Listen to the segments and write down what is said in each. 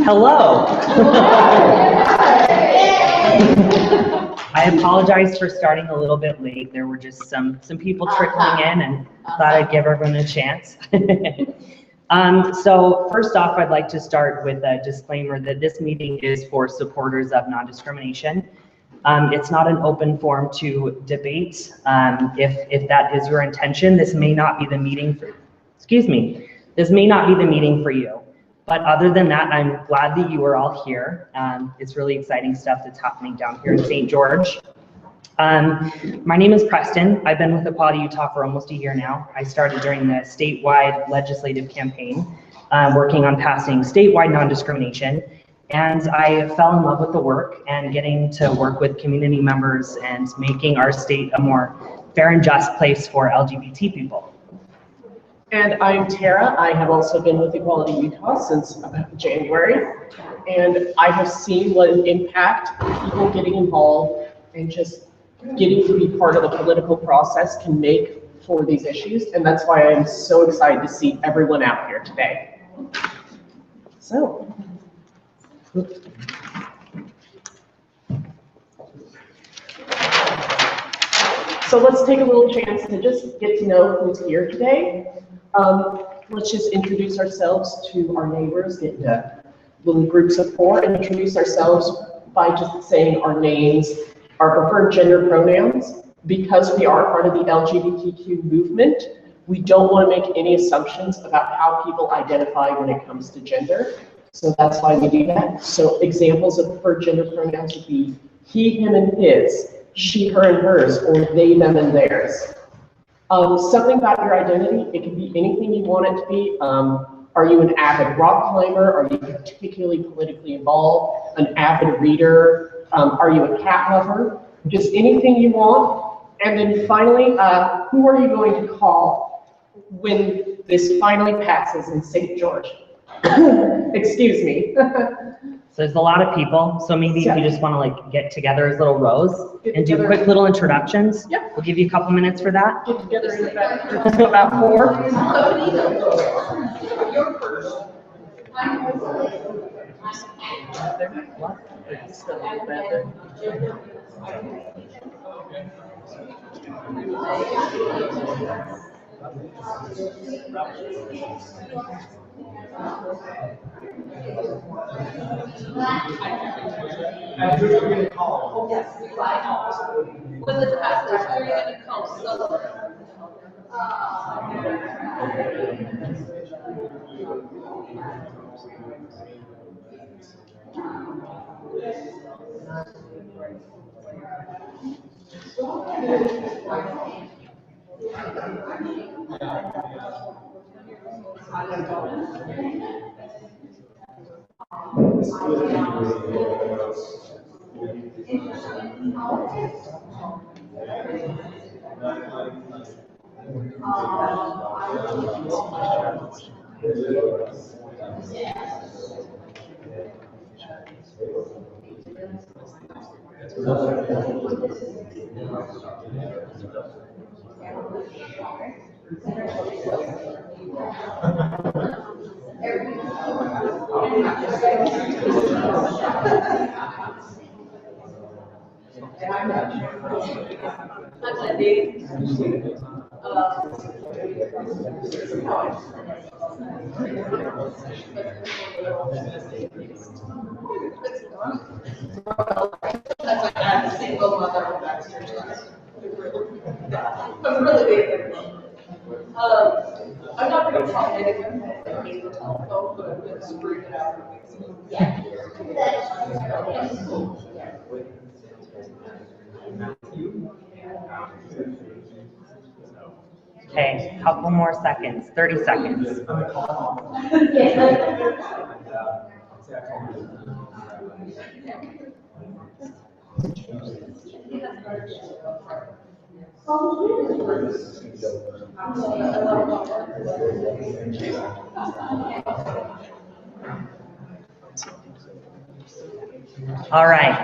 Hello. I apologize for starting a little bit late. There were just some people trickling in and thought I'd give everyone a chance. So first off, I'd like to start with a disclaimer that this meeting is for supporters of non-discrimination. It's not an open forum to debate. If that is your intention, this may not be the meeting for, this may not be the meeting for you. But other than that, I'm glad that you are all here. It's really exciting stuff that's happening down here in St. George. My name is Preston. I've been with Equality Utah for almost a year now. I started during the statewide legislative campaign, working on passing statewide non-discrimination. And I fell in love with the work and getting to work with community members and making our state a more fair and just place for LGBT people. And I'm Tara. I have also been with Equality Utah since about January. And I have seen what an impact people getting involved and just getting to be part of the political process can make for these issues. And that's why I'm so excited to see everyone out here today. So let's take a little chance to just get to know who's here today. Let's just introduce ourselves to our neighbors, get little groups of four, and introduce ourselves by just saying our names, our preferred gender pronouns. Because we are part of the LGBTQ movement, we don't want to make any assumptions about how people identify when it comes to gender. So that's why we do that. So examples of preferred gender pronouns would be he, him, and his, she, her, and hers, or they, them, and theirs. Something about your identity, it can be anything you want it to be. Are you an avid rock climber? Are you particularly politically involved? An avid reader? Are you a cat lover? Just anything you want. And then finally, who are you going to call when this finally passes in St. George? Excuse me. So there's a lot of people, so maybe if you just want to like get together as little rows and do quick little introductions. Yep. We'll give you a couple minutes for that. Get together in about four. You're first. And who are you going to call? Yes, with the pastor, who are you going to call? That's like I'm a single mother with Baxter's class. I'm really big. I'm not going to talk negative. I hate the telephone, but I'm going to scream it out. Okay, couple more seconds, 30 seconds. All right.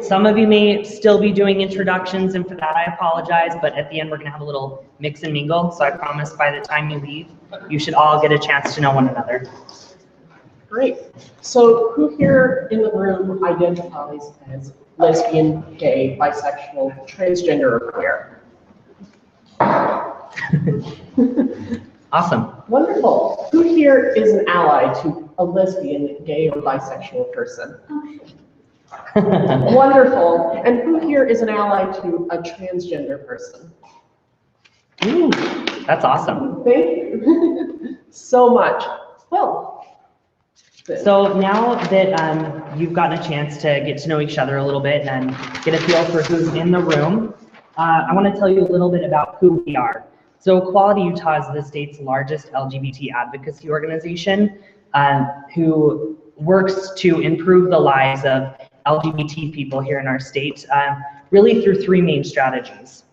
Some of you may still be doing introductions, and for that I apologize, but at the end we're going to have a little mix and mingle, so I promise by the time you leave, you should all get a chance to know one another. Great. So who here in the room identifies as lesbian, gay, bisexual, transgender, or queer? Awesome. Wonderful. Who here is an ally to a lesbian, gay, or bisexual person? Wonderful. And who here is an ally to a transgender person? Ooh, that's awesome. Thank you so much. Well, So now that you've gotten a chance to get to know each other a little bit and get a feel for who's in the room, I want to tell you a little bit about who we are. So Equality Utah is the state's largest LGBT advocacy organization who works to improve the lives of LGBT people here in our state, really through three main strategies.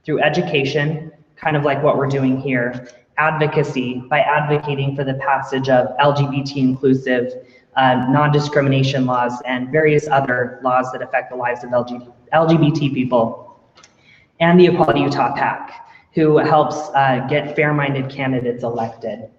Through education, kind of like what we're doing here, advocacy, by advocating for the passage of LGBT inclusive non-discrimination laws and various other laws that affect the lives of LGBT people, and the Equality Utah PAC, who helps get fair-minded candidates elected.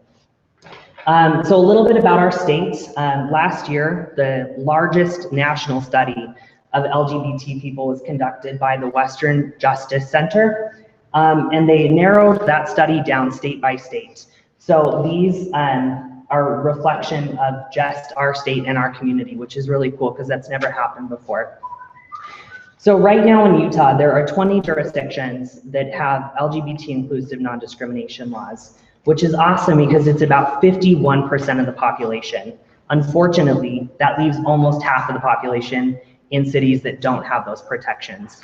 So a little bit about our state. Last year, the largest national study of LGBT people was conducted by the Western Justice Center, and they narrowed that study down state by state. So these are a reflection of just our state and our community, which is really cool because that's never happened before. So right now in Utah, there are 20 jurisdictions that have LGBT inclusive non-discrimination laws, which is awesome because it's about 51% of the population. Unfortunately, that leaves almost half of the population in cities that don't have those protections,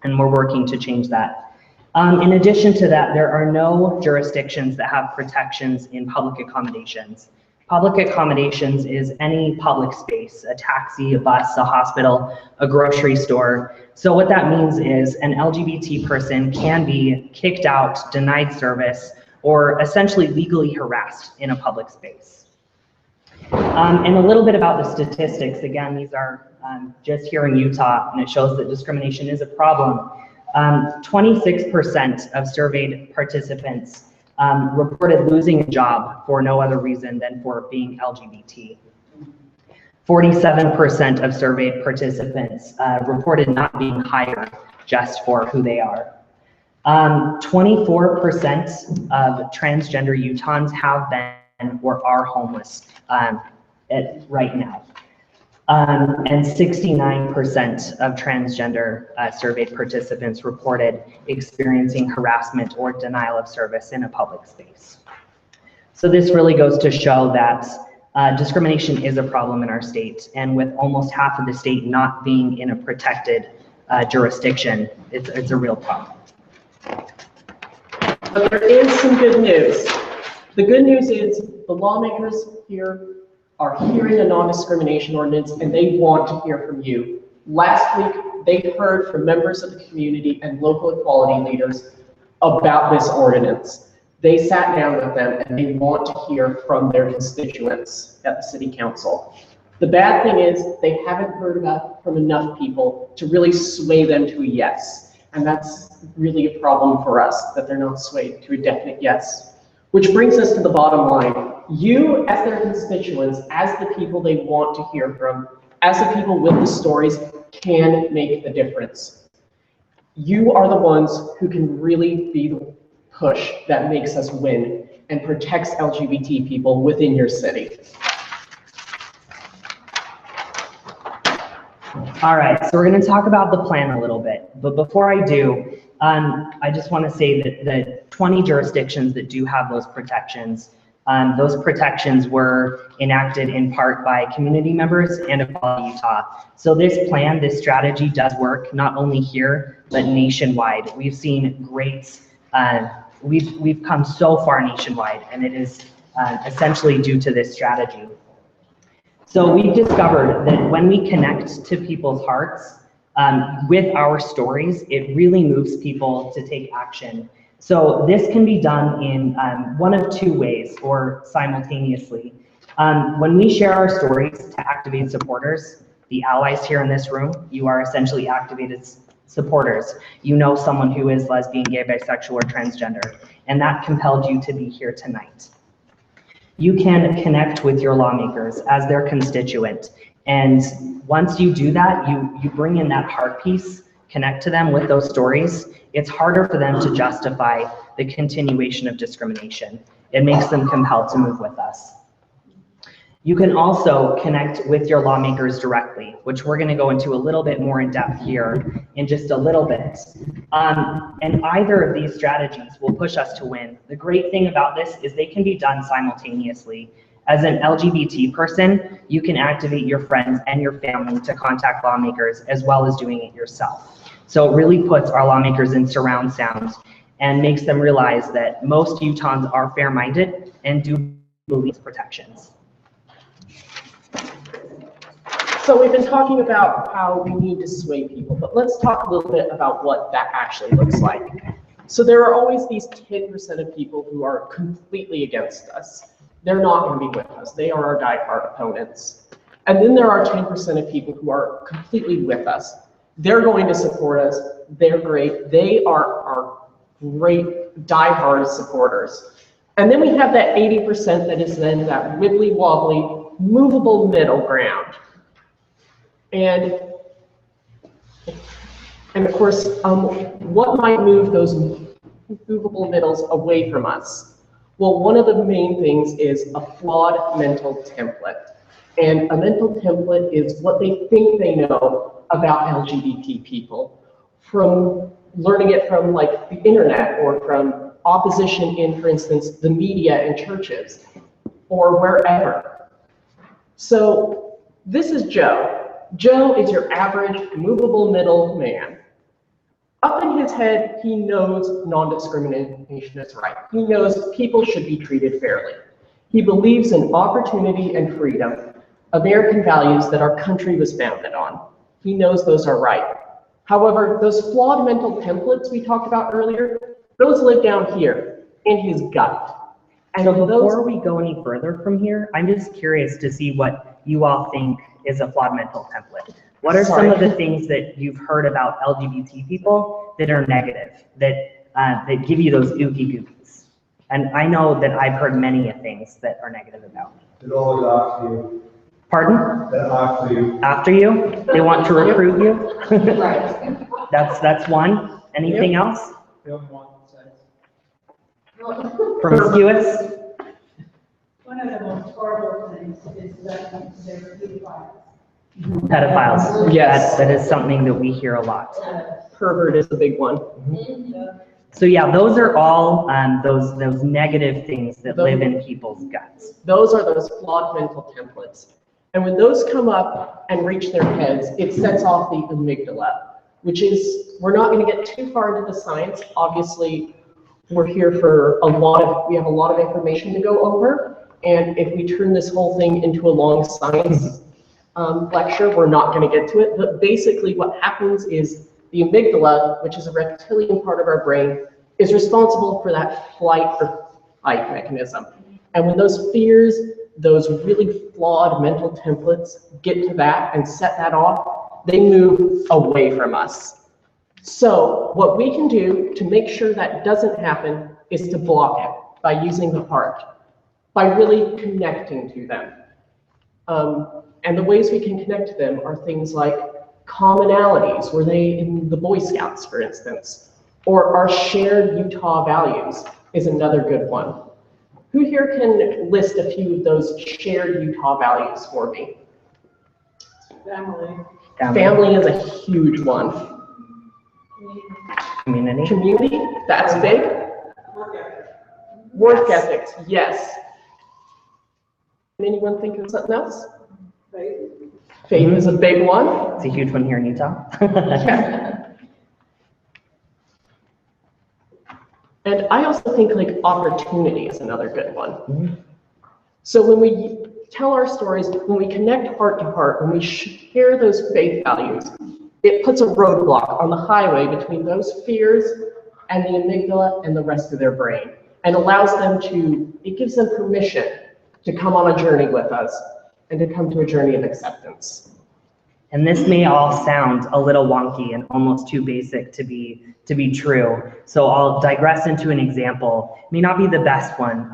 and we're working to change that. In addition to that, there are no jurisdictions that have protections in public accommodations. Public accommodations is any public space, a taxi, a bus, a hospital, a grocery store. So what that means is an LGBT person can be kicked out, denied service, or essentially legally harassed in a public space. And a little bit about the statistics. Again, these are just here in Utah, and it shows that discrimination is a problem. 26% of surveyed participants reported losing a job for no other reason than for being LGBT. 47% of surveyed participants reported not being hired just for who they are. 24% of transgender Utahns have been or are homeless right now. And 69% of transgender surveyed participants reported experiencing harassment or denial of service in a public space. So this really goes to show that discrimination is a problem in our state, and with almost half of the state not being in a protected jurisdiction, it's a real problem. but there is some good news. The good news is the lawmakers here are hearing a non-discrimination ordinance, and they want to hear from you. Last week, they heard from members of the community and local equality leaders about this ordinance. They sat down with them and they want to hear from their constituents at the city council. The bad thing is they haven't heard from enough people to really sway them to a yes. And that's really a problem for us, that they're not swayed to a definite yes. Which brings us to the bottom line. You, as their constituents, as the people they want to hear from, as the people with the stories, can make the difference. You are the ones who can really be the push that makes us win and protects LGBT people within your city. All right, so we're going to talk about the plan a little bit, but before I do, I just want to say that the 20 jurisdictions that do have those protections were enacted in part by community members and Equality Utah. So this plan, this strategy does work not only here, but nationwide. We've seen great, we've come so far nationwide, and it is essentially due to this strategy. So we've discovered that when we connect to people's hearts with our stories, it really moves people to take action. So this can be done in one of two ways or simultaneously. When we share our stories to activate supporters, the allies here in this room. You are essentially activated supporters. You know someone who is lesbian, gay, bisexual, or transgender, and that compelled you to be here tonight. You can connect with your lawmakers as their constituent, and once you do that, you bring in that heart piece, connect to them with those stories. It's harder for them to justify the continuation of discrimination. It makes them compelled to move with us. You can also connect with your lawmakers directly, which we're going to go into a little bit more in depth here in just a little bit. And either of these strategies will push us to win. The great thing about this is they can be done simultaneously. As an LGBT person, you can activate your friends and your family to contact lawmakers as well as doing it yourself. So it really puts our lawmakers in surround sound and makes them realize that most Utahns are fair-minded and do believe protections. So we've been talking about how we need to sway people, but let's talk a little bit about what that actually looks like. So there are always these 10% of people who are completely against us. They're not going to be with us. They are our die-hard opponents. And then there are 10% of people who are completely with us. They're going to support us. They're great. They are our great die-hard supporters. And then we have that 80% that is then that wibbly-wobbly, movable middle ground. And of course, what might move those movable middles away from us? Well, one of the main things is a flawed mental template. And a mental template is what they think they know about LGBT people from learning it from like the internet or from opposition in, for instance, the media and churches or wherever. So this is Joe. Joe is your average movable middle man. Up in his head, he knows non-discrimination is right. He knows people should be treated fairly. He believes in opportunity and freedom, American values that our country was founded on. He knows those are right. However, those flawed mental templates we talked about earlier, those live down here in his gut. And so before we go any further from here, I'm just curious to see what you all think is a flawed mental template. What are some of the things that you've heard about LGBT people that are negative, that give you those ookie gookies? And I know that I've heard many things that are negative about me. It always after you. Pardon? After you. After you? They want to recruit you? Right. That's one. Anything else? They don't want sex. Promiscuous? One of the most horrible things is that they're pedophiles. Pedophiles. Yes. That is something that we hear a lot. Pervert is the big one. So yeah, those are all those negative things that live in people's guts. Those are those flawed mental templates. And when those come up and reach their heads, it sets off the amygdala, which is, we're not going to get too far into the science. Obviously, we're here for we have a lot of information to go over. And if we turn this whole thing into a long science lecture, we're not going to get to it. But basically what happens is the amygdala, which is a reptilian part of our brain, is responsible for that flight or fight mechanism. And when those fears, those really flawed mental templates get to that and set that off, they move away from us. So what we can do to make sure that doesn't happen is to block it by using the heart, by really connecting to them. And the ways we can connect to them are things like commonalities, were they in the Boy Scouts, for instance, or our shared Utah values is another good one. Who here can list a few of those shared Utah values for me? Family. Family is a huge one. Community. Community, that's big. Work ethic. Work ethics, yes. Can anyone think of something else? Faith. Faith is a big one. It's a huge one here in Utah. Yeah. And I also think like opportunity is another good one. So when we tell our stories, when we connect heart to heart, when we share those faith values, it puts a roadblock on the highway between those fears and the amygdala and the rest of their brain, and allows them to, it gives them permission to come on a journey with us and to come to a journey of acceptance. And this may all sound a little wonky and almost too basic to be true. So I'll digress into an example. It may not be the best one,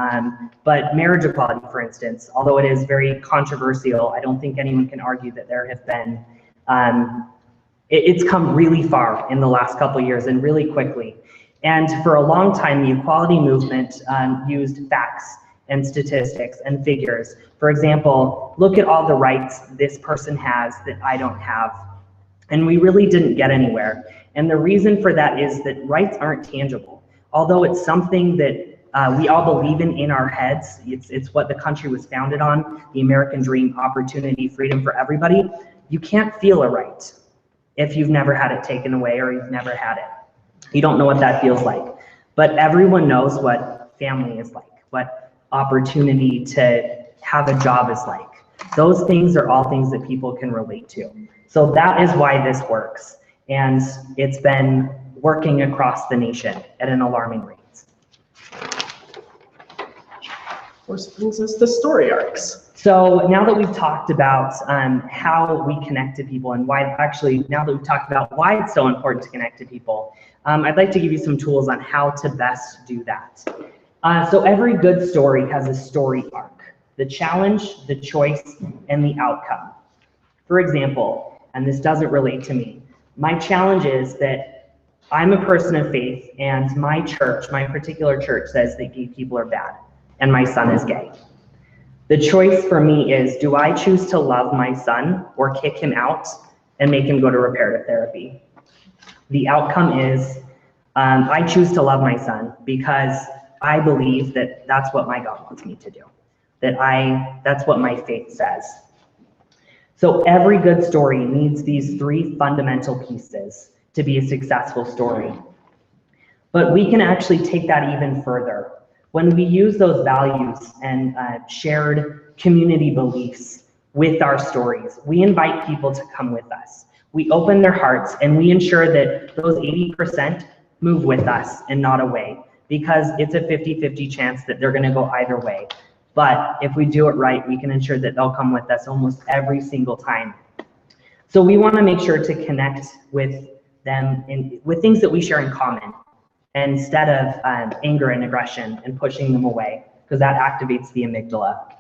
but marriage equality, for instance, although it is very controversial, I don't think anyone can argue that there have been, it's come really far in the last couple of years and really quickly. And for a long time, the equality movement used facts and statistics and figures. For example, look at all the rights this person has that I don't have. And we really didn't get anywhere. And the reason for that is that rights aren't tangible. Although it's something that we all believe in our heads, it's what the country was founded on, the American dream, opportunity, freedom for everybody. You can't feel a right if you've never had it taken away or you've never had it. You don't know what that feels like. But everyone knows what family is like, what opportunity to have a job is like. Those things are all things that people can relate to. So that is why this works. And it's been working across the nation at an alarming rate. Of course, brings us to story arcs. So now that we've talked about how we connect to people and why, actually, now that we've talked about why it's so important to connect to people, I'd like to give you some tools on how to best do that. So every good story has a story arc: the challenge, the choice, and the outcome. For example, and this doesn't relate to me, my challenge is that I'm a person of faith and my church, my particular church, says that gay people are bad and my son is gay. The choice for me is, do I choose to love my son or kick him out and make him go to reparative therapy? The outcome is I choose to love my son because I believe that that's what my God wants me to do, that's what my faith says. So every good story needs these three fundamental pieces to be a successful story. But we can actually take that even further. When we use those values and shared community beliefs with our stories, we invite people to come with us. We open their hearts and we ensure that those 80% move with us and not away, because it's a 50-50 chance that they're gonna go either way. But if we do it right, we can ensure that they'll come with us almost every single time. So we wanna make sure to connect with them with things that we share in common, instead of anger and aggression and pushing them away, because that activates the amygdala.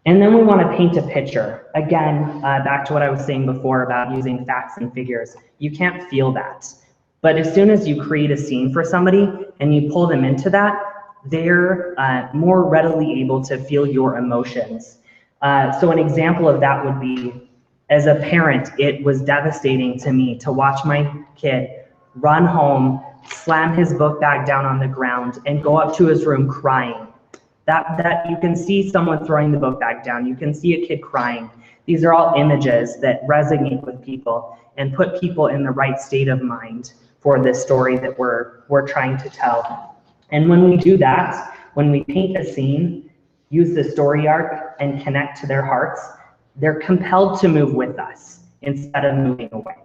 And then we wanna paint a picture. Again, back to what I was saying before about using facts and figures. You can't feel that. But as soon as you create a scene for somebody and you pull them into that, they're more readily able to feel your emotions. So an example of that would be, as a parent, it was devastating to me to watch my kid run home, slam his book bag down on the ground, and go up to his room crying. That you can see someone throwing the book bag down, you can see a kid crying. These are all images that resonate with people and put people in the right state of mind for this story that we're trying to tell. And when we do that, when we paint a scene, use the story arc, and connect to their hearts, they're compelled to move with us instead of moving away.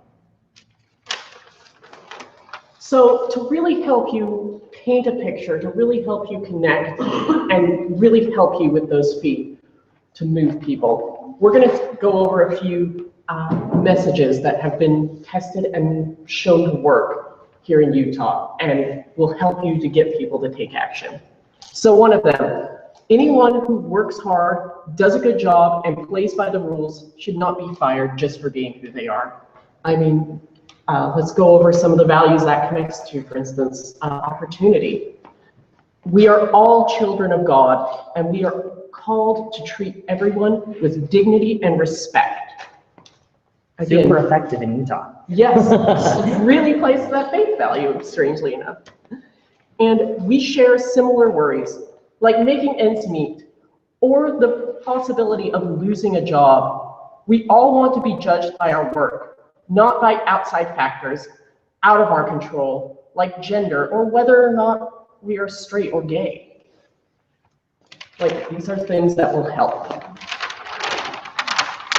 So to really help you paint a picture, to really help you connect, and really help you with those feet to move people, we're gonna go over a few messages that have been tested and shown to work here in Utah and will help you to get people to take action. So one of them, anyone who works hard, does a good job, and plays by the rules should not be fired just for being who they are. I mean, let's go over some of the values that connects to, for instance, opportunity. We are all children of God, and we are called to treat everyone with dignity and respect. Again, super effective in Utah. Yes, really plays to that faith value, strangely enough. And we share similar worries, like making ends meet, or the possibility of losing a job. We all want to be judged by our work, not by outside factors out of our control, like gender or whether or not we are straight or gay. Like, these are things that will help.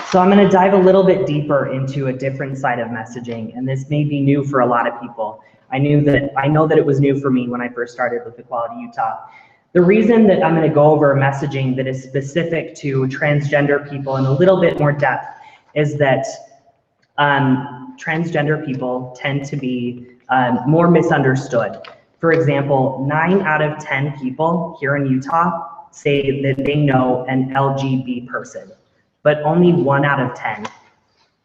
So I'm going to dive a little bit deeper into a different side of messaging, and this may be new for a lot of people. I know that it was new for me when I first started with Equality Utah. The reason that I'm going to go over messaging that is specific to transgender people in a little bit more depth is that transgender people tend to be more misunderstood. For example, 9 out of 10 people here in Utah say that they know an LGBT person, but only 1 out of 10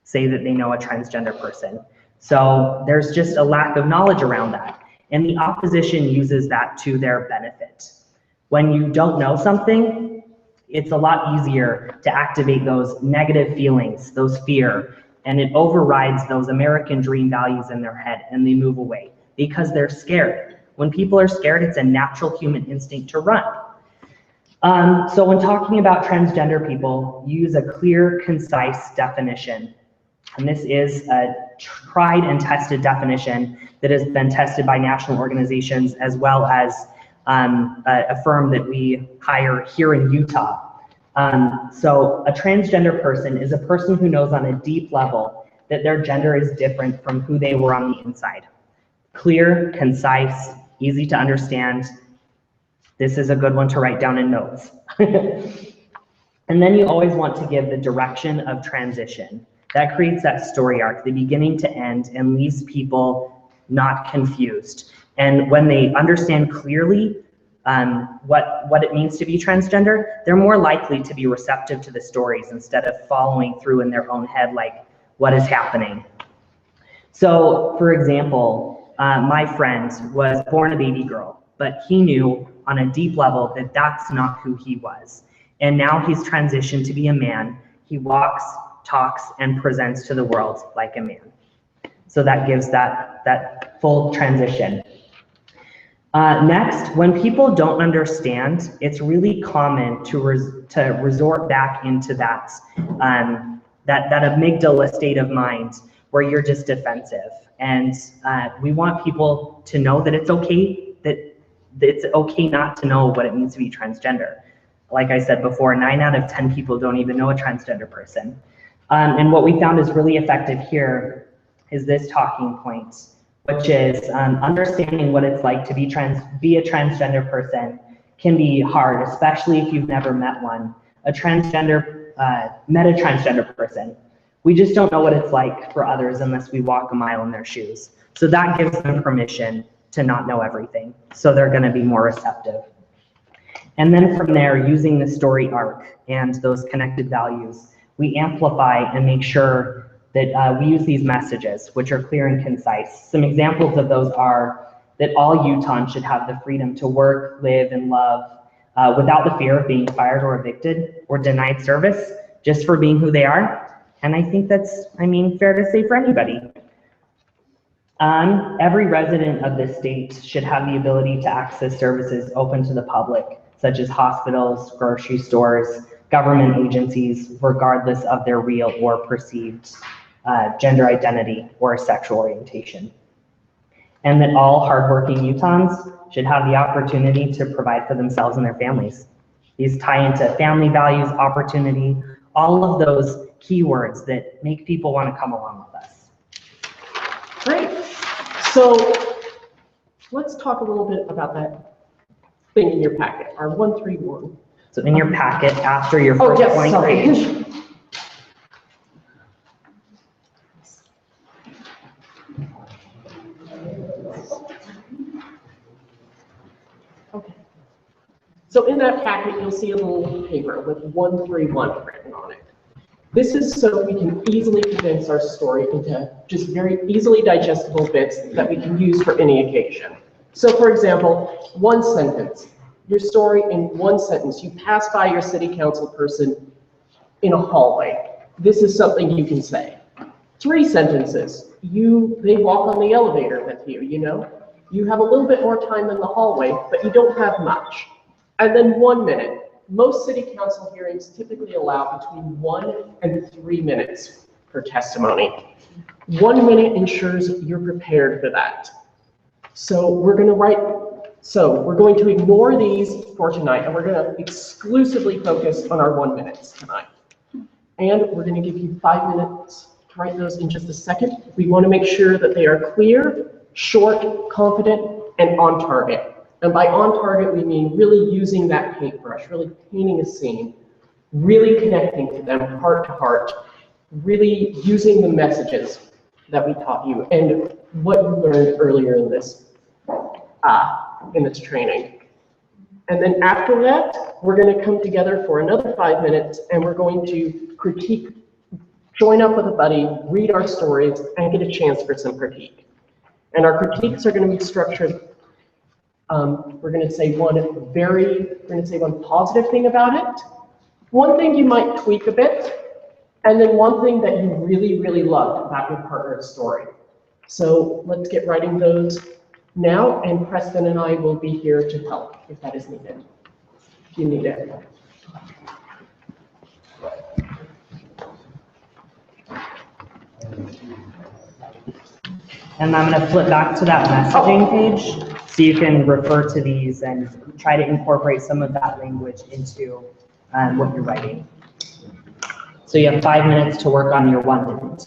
say that they know a transgender person. So there's just a lack of knowledge around that. And the opposition uses that to their benefit. When you don't know something, it's a lot easier to activate those negative feelings, those fear, and it overrides those American dream values in their head, and they move away because they're scared. When people are scared, it's a natural human instinct to run. So when talking about transgender people, use a clear, concise definition. And this is a tried and tested definition that has been tested by national organizations as well as a firm that we hire here in Utah. So a transgender person is a person who knows on a deep level that their gender is different from who they were on the inside. Clear, concise, easy to understand. This is a good one to write down in notes. And then you always want to give the direction of transition. That creates that story arc, the beginning to end, and leaves people not confused. And when they understand clearly what it means to be transgender, they're more likely to be receptive to the stories instead of following through in their own head like, what is happening? So, for example, my friend was born a baby girl, but he knew on a deep level that that's not who he was. And now he's transitioned to be a man. He walks, talks, and presents to the world like a man. So that gives that full transition. Next, when people don't understand, it's really common to resort back into that amygdala state of mind where you're just defensive. And we want people to know that it's okay, that it's okay not to know what it means to be transgender. Like I said before, 9 out of 10 people don't even know a transgender person. And what we found is really effective here is this talking point, which is understanding what it's like to be a transgender person can be hard, especially if you've never met one. Met a transgender person. We just don't know what it's like for others unless we walk a mile in their shoes. So that gives them permission to not know everything. So they're gonna be more receptive. And then from there, using the story arc and those connected values, we amplify and make sure that we use these messages, which are clear and concise. Some examples of those are that all Utahns should have the freedom to work, live, and love without the fear of being fired or evicted or denied service just for being who they are. And I think that's, fair to say for anybody. Every resident of this state should have the ability to access services open to the public, such as hospitals, grocery stores, government agencies, regardless of their real or perceived gender identity or sexual orientation. And that all hardworking Utahns should have the opportunity to provide for themselves and their families. These tie into family values, opportunity, all of those keywords that make people want to come along with us. Great. So let's talk a little bit about that thing in your packet, our 131. So in your packet, after your first blank page. Okay. So in that packet, you'll see a little paper with 131 written on it. This is so we can easily condense our story into just very easily digestible bits that we can use for any occasion. So for example, one sentence, your story in one sentence. You pass by your city council person in a hallway. This is something you can say. 3 sentences, they walk on the elevator with you, You have a little bit more time in the hallway, but you don't have much. And then 1 minute. Most city council hearings typically allow between 1 and 3 minutes for testimony. 1 minute ensures you're prepared for that. So we're going to ignore these for tonight, and we're going to exclusively focus on our 1 minutes tonight. And we're going to give you 5 minutes to write those in just a second. We want to make sure that they are clear, short, confident, and on target. And by on target, we mean really using that paintbrush, really painting a scene, really connecting to them heart to heart, really using the messages that we taught you and what you learned earlier in this training. And then after that, we're going to come together for another 5 minutes and we're going to critique, join up with a buddy, read our stories, and get a chance for some critique. And our critiques are going to be structured. We're going to say one positive thing about it, one thing you might tweak a bit, and then one thing that you really, really loved about your partner's story. So let's get writing those now, and Preston and I will be here to help if that is needed. If you need it. And I'm going to flip back to that messaging page so you can refer to these and try to incorporate some of that language into what you're writing. So you have 5 minutes to work on your 1 minute.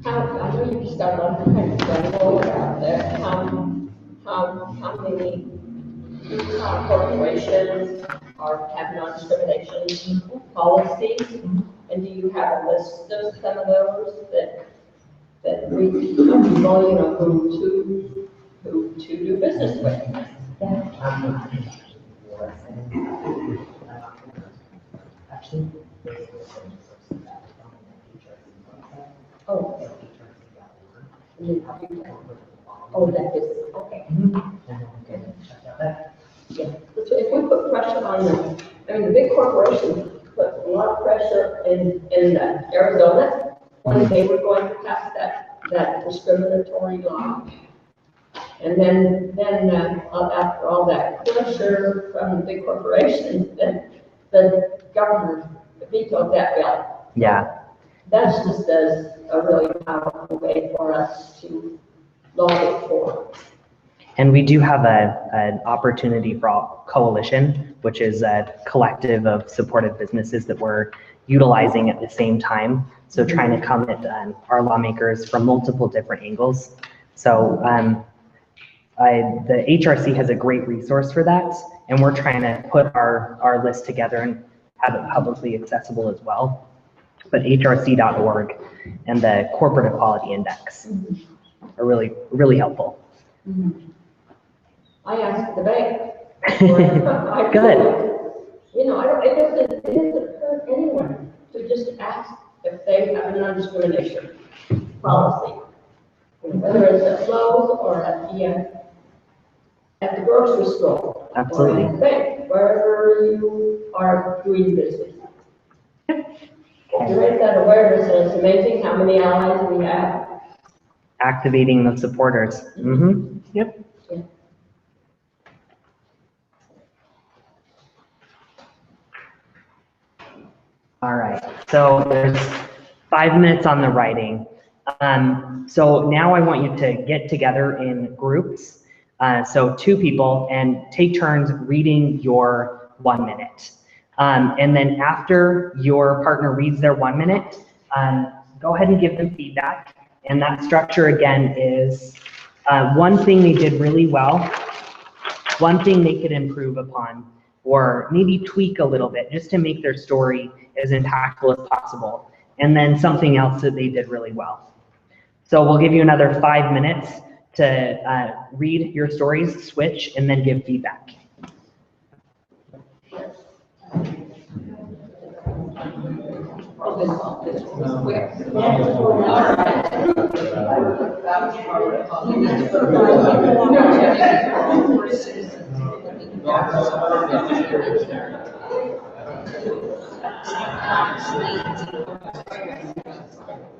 I know you start on kind of general out there. How many corporations have non-discrimination policies? And do you have a list of some of those that we know, who to do business with? Oh, that is, okay. Yeah, so if we put pressure on them, I mean, the big corporations put a lot of pressure in Arizona when they were going to pass that discriminatory law. And then after all that pressure from the big corporations, then the governor vetoed that bill. Yeah. That's just a really powerful way for us to lobby for. And we do have an opportunity for all coalition, which is a collective of supportive businesses that we're utilizing at the same time. So trying to come at our lawmakers from multiple different angles. So the HRC has a great resource for that, and we're trying to put our list together and have it publicly accessible as well. But hrc.org and the Corporate Equality Index are really, really helpful. I asked the bank. Good. You know, it doesn't hurt anyone to just ask if they have a non-discrimination policy. Whether it's at Lowe's or at the grocery store. Absolutely. Or at the bank, wherever you are doing business. To raise that awareness, and it's amazing how many allies we have. Activating the supporters. Mm-hmm. Yep. Yeah. All right, so there's 5 minutes on the writing. So now I want you to get together in groups. So 2 people, and take turns reading your 1 minute. And then after your partner reads their 1 minute, go ahead and give them feedback. And that structure again is one thing they did really well, one thing they could improve upon, or maybe tweak a little bit just to make their story as impactful as possible, and then something else that they did really well. So we'll give you another 5 minutes to read your stories, switch, and then give feedback.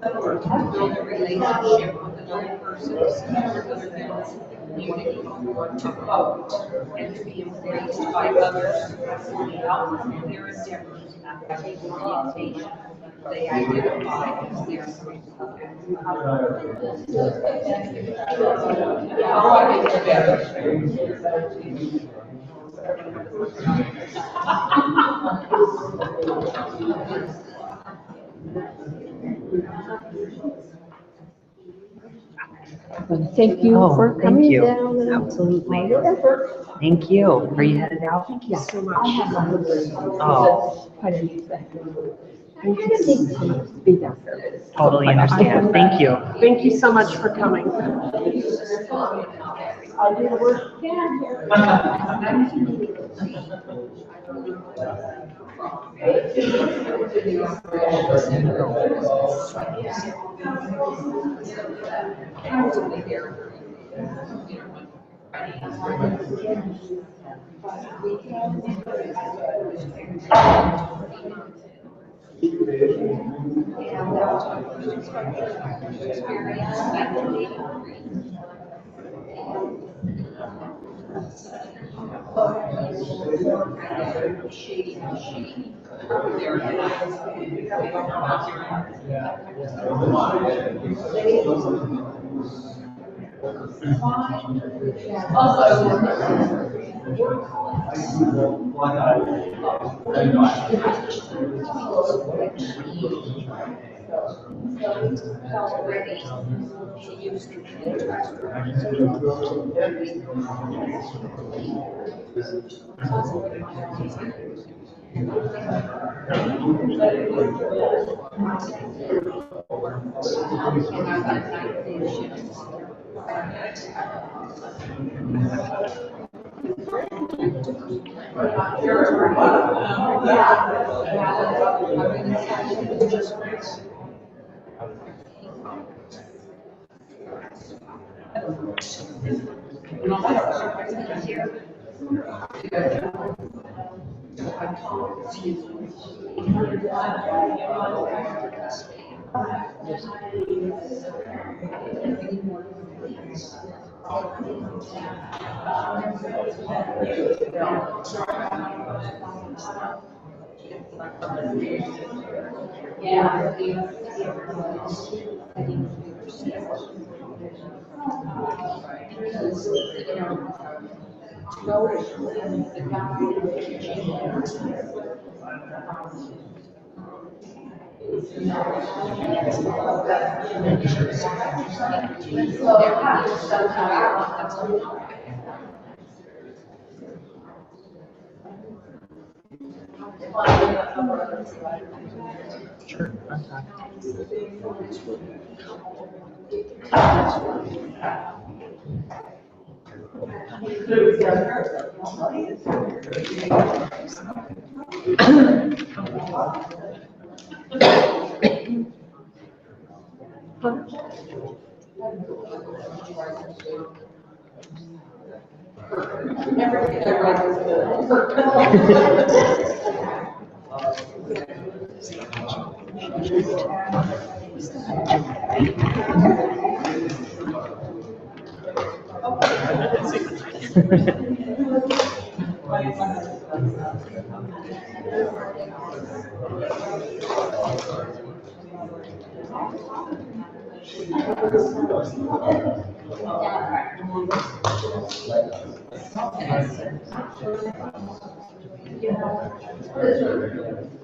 Build a relationship with another person, community, to vote, and to be embraced by others for the outcome of their endeavors, their orientation, they identify as their Thank you for Thank coming you. down and Absolutely. all your effort. Thank you. Are you headed out? Thank you so much. Oh, Quite a neat thing. I kind of need to be down there. totally understand. Thank you. Thank you so much for coming. I'll do the work I can here. Yeah. Because, you know, notice the Sure.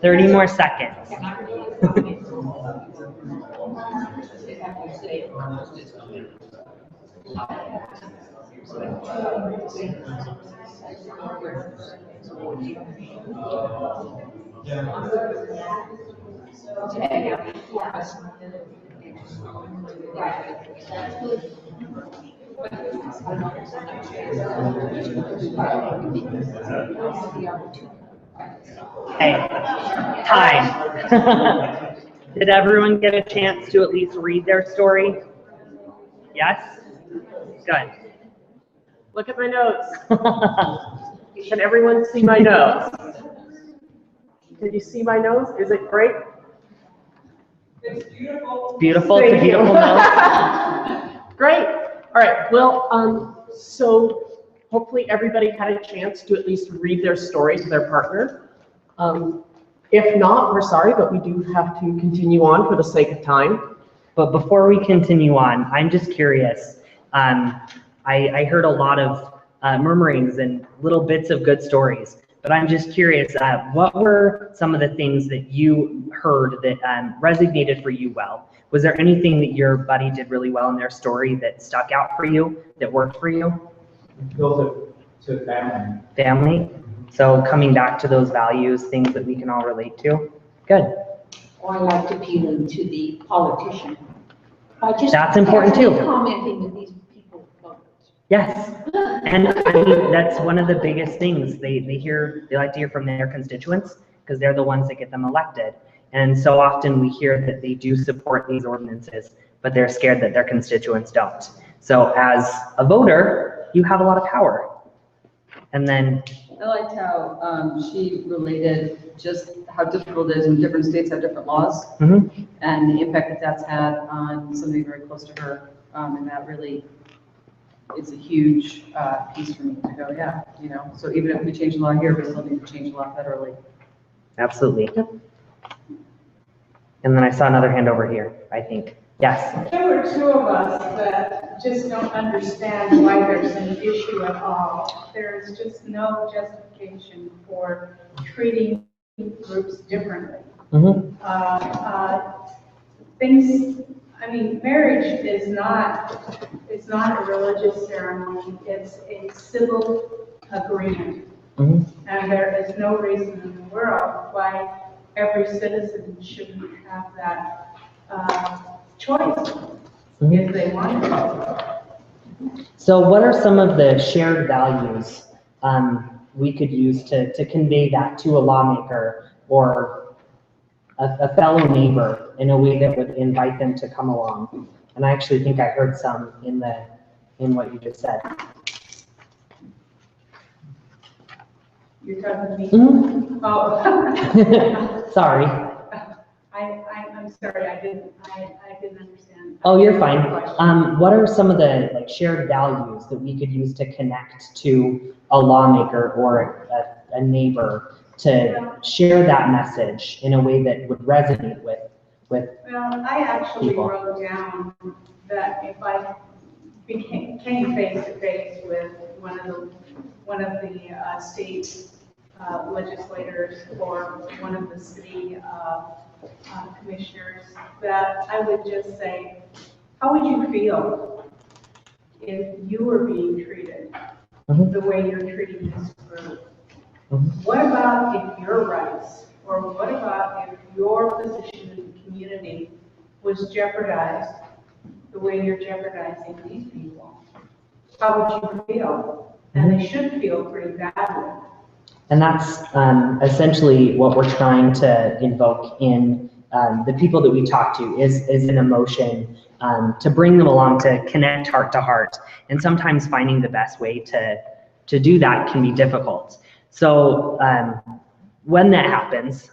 30 more seconds. Hey, time. Did everyone get a chance to at least read their story? Yes? Good. Look at my notes. Can everyone see my notes? Can you see my notes? Is it great? It's beautiful. Beautiful, it's a Thank you. beautiful note. Great. All right. Well, so hopefully everybody had a chance to at least read their story to their partner. If not, we're sorry, but we do have to continue on for the sake of time. But before we continue on, I'm just curious. I heard a lot of murmurings and little bits of good stories, but I'm just curious, what were some of the things that you heard that resonated for you well? Was there anything that your buddy did really well in their story that stuck out for you, that worked for you? Build it to family. Family? So coming back to those values, things that we can all relate to? Good. Or I like appealing to the politician. That's important too. Commenting that these people vote. Yes. And I mean, that's one of the biggest things. They like to hear from their constituents because they're the ones that get them elected. And so often we hear that they do support these ordinances, but they're scared that their constituents don't. So as a voter, you have a lot of power. And then I liked how she related just how difficult it is when different states have different laws and the impact that that's had on somebody very close to her. And that really is a huge piece for me to go, yeah, you know. So even if we change the law here, we still need to change the law federally. absolutely. And then I saw another hand over here, I think. Yes. There were two of us that just don't understand why there's an issue at all. There is just no justification for treating groups differently. Things, I mean, marriage is not a religious ceremony. It's a civil agreement. And there is no reason in the world why every citizen shouldn't have that choice if they want to. So what are some of the shared values we could use to convey that to a lawmaker or a fellow neighbor in a way that would invite them to come along? And I actually think I heard some in what you just said. You're talking to me? Oh. Sorry. I'm sorry, I didn't understand. Oh, you're fine. What are some of the shared values that we could use to connect to a lawmaker or a neighbor to share that message in a way that would resonate with Well, I actually people. wrote down that if I came face to face with one of the state legislators or one of the city commissioners, that I would just say, how would you feel if you were being treated the way you're treating this group? What about if your rights, or what about if your position in the community was jeopardized the way you're jeopardizing these people? How would you feel? And they should feel pretty badly. And that's essentially what we're trying to invoke in the people that we talk to is an emotion to bring them along, to connect heart to heart. And sometimes finding the best way to do that can be difficult. So when that happens,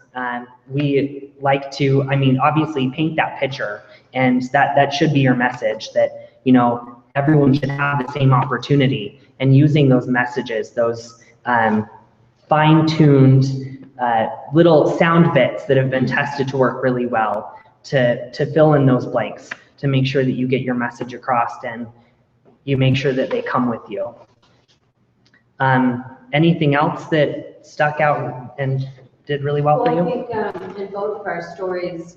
we like to, obviously paint that picture, and that should be your message, that, everyone should have the same opportunity, and using those messages, those fine-tuned little sound bits that have been tested to work really well to fill in those blanks, to make sure that you get your message across and you make sure that they come with you. Anything else that stuck out and did really well for you? Well, I think in both of our stories,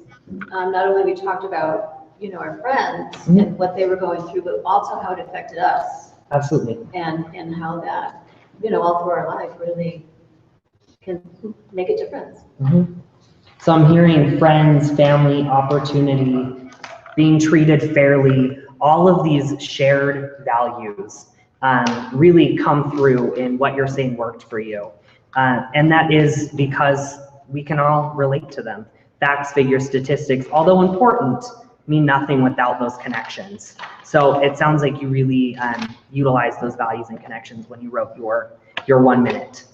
not only we talked about, our friends and what they were going through, but also how it affected us. Absolutely. And how that, all through our life really can make a difference. So I'm hearing friends, family, opportunity, being treated fairly, all of these shared values really come through in what you're saying worked for you. And that is because we can all relate to them. Facts, figures, statistics, although important, mean nothing without those connections. So it sounds like you really utilized those values and connections when you wrote your 1 minute,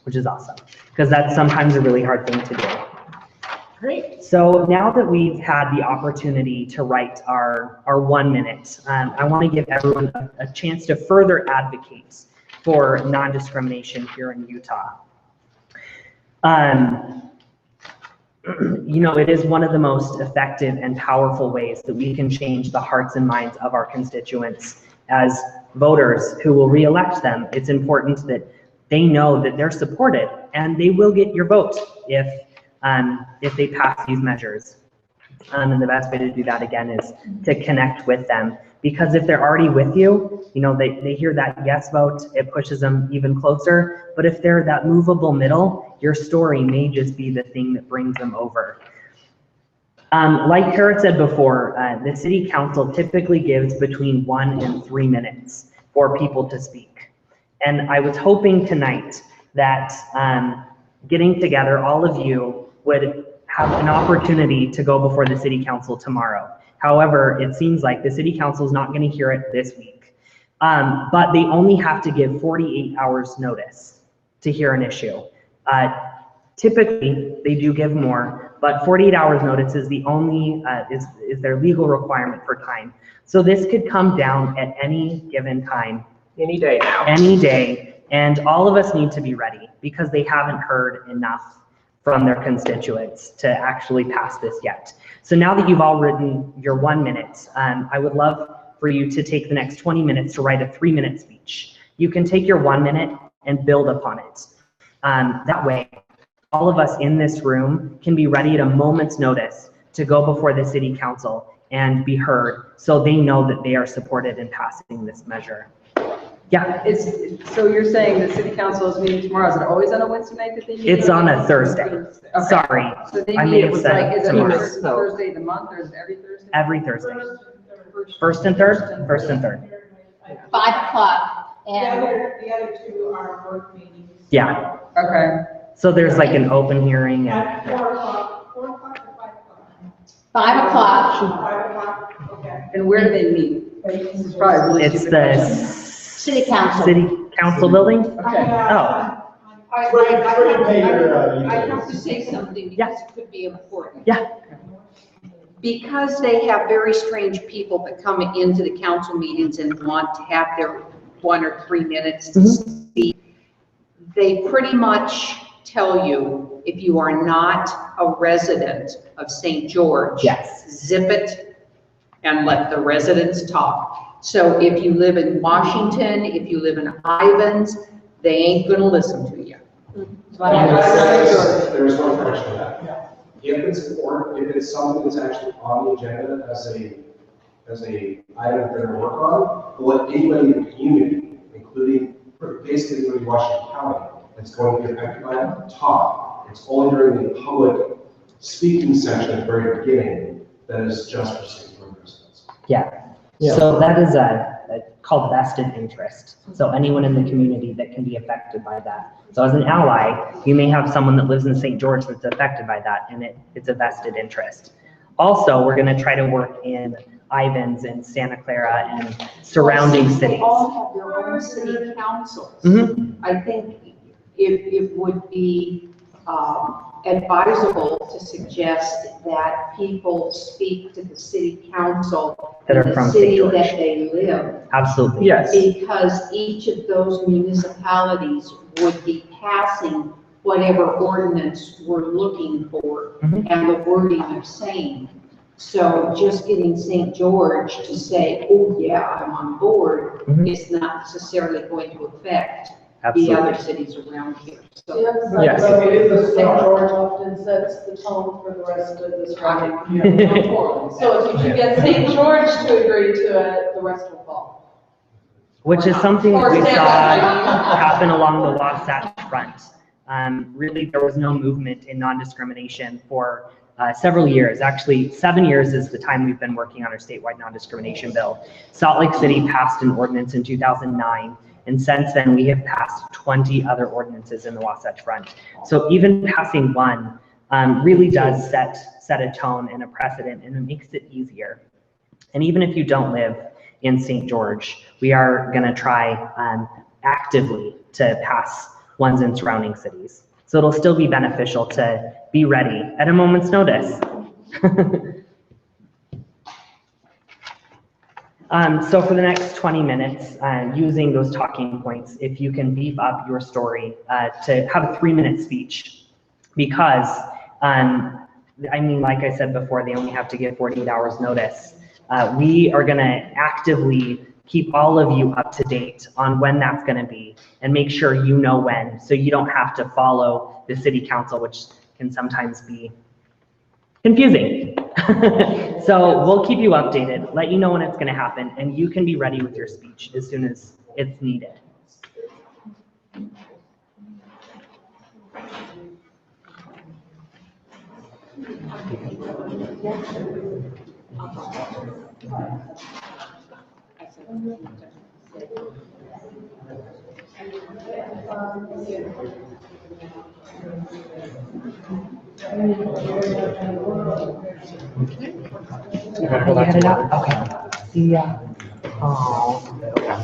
which is awesome, because that's sometimes a really hard thing to do. Great. So now that we've had the opportunity to write our 1 minute, I want to give everyone a chance to further advocate for non-discrimination here in Utah. It is one of the most effective and powerful ways that we can change the hearts and minds of our constituents as voters who will re-elect them. It's important that they know that they're supported and they will get your vote if they pass these measures. And the best way to do that, again, is to connect with them. Because if they're already with you, they hear that yes vote, it pushes them even closer. But if they're that movable middle, your story may just be the thing that brings them over. Like Kara said before, the city council typically gives between 1 and 3 minutes for people to speak. And I was hoping tonight that getting together, all of you would have an opportunity to go before the city council tomorrow. However, it seems like the city council is not going to hear it this week. But they only have to give 48 hours notice to hear an issue. Typically, they do give more, but 48 hours notice is the only, is their legal requirement for time. So this could come down at any given time. Any day now. Any day, and all of us need to be ready because they haven't heard enough from their constituents to actually pass this yet. So now that you've all written your 1 minute, I would love for you to take the next 20 minutes to write a 3-minute speech. You can take your 1 minute and build upon it. That way, all of us in this room can be ready at a moment's notice to go before the city council and be heard, so they know that they are supported in passing this measure. Yeah. So you're saying the city council is meeting tomorrow, is it always on a Wednesday night that they meet? It's on a Thursday. Okay. Sorry, So they I meet, may it have was said like, is it tomorrow. first Thursday of the month, or is it every Thursday? Every Thursday. First and third? First and third. 5 o'clock, The and other two are work meetings. Yeah. Okay. So there's like an open hearing At and 4 o'clock, 4 o'clock or 5 o'clock? 5 o'clock. 5 o'clock, okay. And where do they meet? This is probably a really it's stupid the question. City council. city council building? Okay. Oh. I have to say something Yeah. because it could be important. Yeah. Because they have very strange people that come into the council meetings and want to have their 1 or 3 minutes to speak, they pretty much tell you, if you are not a resident of St. George, Yes. zip it and let the residents talk. So if you live in Washington, if you live in Ivans, they ain't gonna listen to you. There's one question to that. If it's something that's actually on the agenda as a item that we're working on, we'll let anybody in the community, including basically everybody in Washington County, that's going to be affected by it, talk. It's only during the public speaking section at the very beginning that is just for St. George residents. Yeah. So that is called vested interest. So anyone in the community that can be affected by that. So as an ally, you may have someone that lives in St. George that's affected by that, and it's a vested interest. Also, we're going to try to work in Ivans and Santa Clara and surrounding cities. They all have their own city councils. Mhm. I think it would be advisable to suggest that people speak to the city council That are in the from St. city George. that they live. Absolutely. Yes. Because each of those municipalities would be passing whatever ordinance we're looking for Mhm. and the wording they're saying. So just getting St. George to say, oh yeah, I'm on board, Mhm. is not necessarily going to affect the Absolutely. other cities around here. So Yes. So it is the St. George often sets the tone for the rest of this project. So if you can get St. George to agree to it, the rest will follow. Which is something that we Or saw Santa. happen along the Wasatch Front. Really, there was no movement in non-discrimination for several years. Actually, 7 years is the time we've been working on our statewide non-discrimination bill. Salt Lake City passed an ordinance in 2009, and since then we have passed 20 other ordinances in the Wasatch Front. So even passing one really does set a tone and a precedent, and it makes it easier. And even if you don't live in St. George, we are going to try actively to pass ones in surrounding cities. So it'll still be beneficial to be ready at a moment's notice. So for the next 20 minutes, using those talking points, if you can beef up your story to have a 3-minute speech, because I mean, like I said before, they only have to give 48 hours notice. We are going to actively keep all of you up to date on when that's going to be and make sure you know when, so you don't have to follow the city council, which can sometimes be confusing. So we'll keep you updated, let you know when it's going to happen, and you can be ready with your speech as soon as it's needed. You headed out? Okay. See ya. Oh.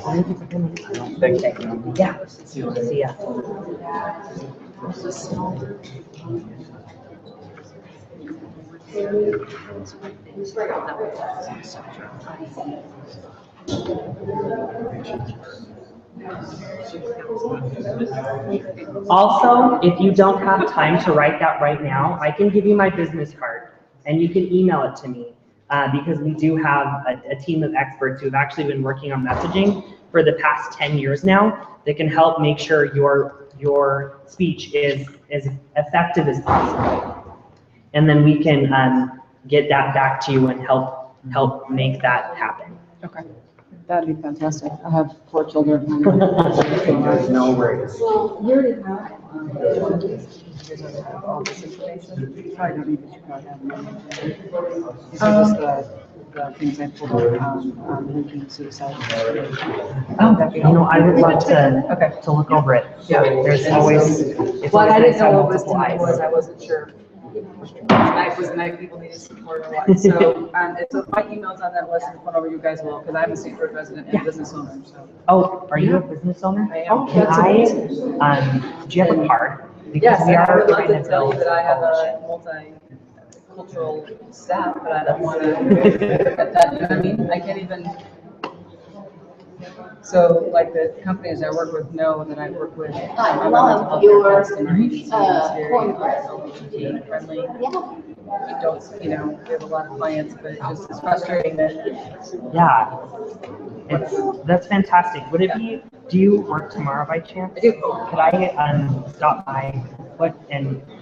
Thank you for coming. Thank you. Yeah. See ya. Also, if you don't have time to write that right now, I can give you my business card and you can email it to me because we do have a team of experts who have actually been working on messaging for the past 10 years now that can help make sure your speech is as effective as possible. And then we can get that back to you and help make that happen. Okay, that'd be fantastic. I have 4 children. No worries. Well, you already have, you guys already have all this information. You probably don't need to have them. These are just the things I pulled up on linking suicide. Oh, you know, I would love to look over it. Yeah. There's always, it's Well, I always didn't nice to have know what was multiple tonight was, eyes. I wasn't sure. Tonight was the night people needed support or what, so, so my email's on that list, and whatever you guys will, because I'm a St. George resident and business owner, so. Oh, are you a business owner? I am. Can That's amazing. do you have a card? Because Yes, we I are would love trying to tell you build that I have coalition. a multicultural staff, but I don't want to, you know what I mean? I can't even, So like the companies I work with know that I work with. I love your, Very cornbread. friendly. Yeah. We don't, we have a lot of clients, but it's frustrating that. Yeah. That's fantastic. Would it be, do you work tomorrow by chance? I do. Could I stop by?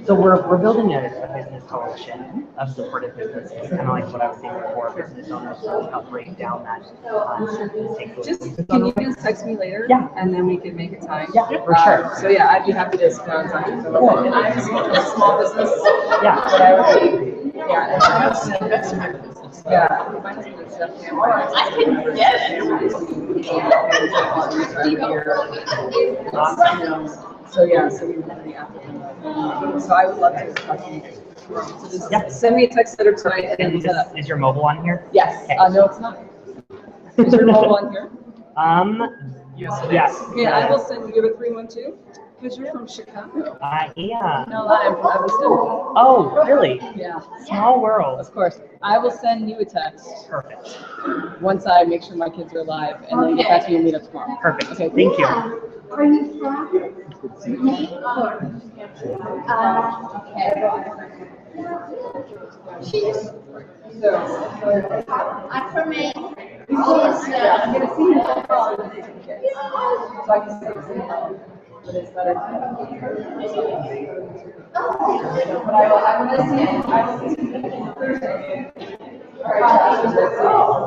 So we're building a business coalition of supportive businesses, kind of like what I was saying before, business owners, so help break down that. Can you just text me later? Yeah. And then we can make a time? Yeah, for sure. So yeah, I'd be happy to sit down and talk to you. And I'm a small business. Yeah. But I would, yeah. Yeah. Mine is good stuff. I can get it. So yeah, so we were the applicant. So I would love to talk to you. So just Yeah. send me a text later tonight and Is, is your mobile on here? yes, Okay. no, it's not. Is your mobile on here? Yes. Okay, I will send you a 312, because you're from Chicago. Yeah. No, I'm from Episcopal. Oh, really? Yeah, Small world. of course. I will send you a text Perfect. once I make sure my kids are alive, and then get back to you and meet up tomorrow. Perfect. Okay. Thank you. Are you from Maine or? She's. I'm from Maine. She's, I'm gonna see you. So I can say, but it's better. But I will see you. I will see you Thursday. All right.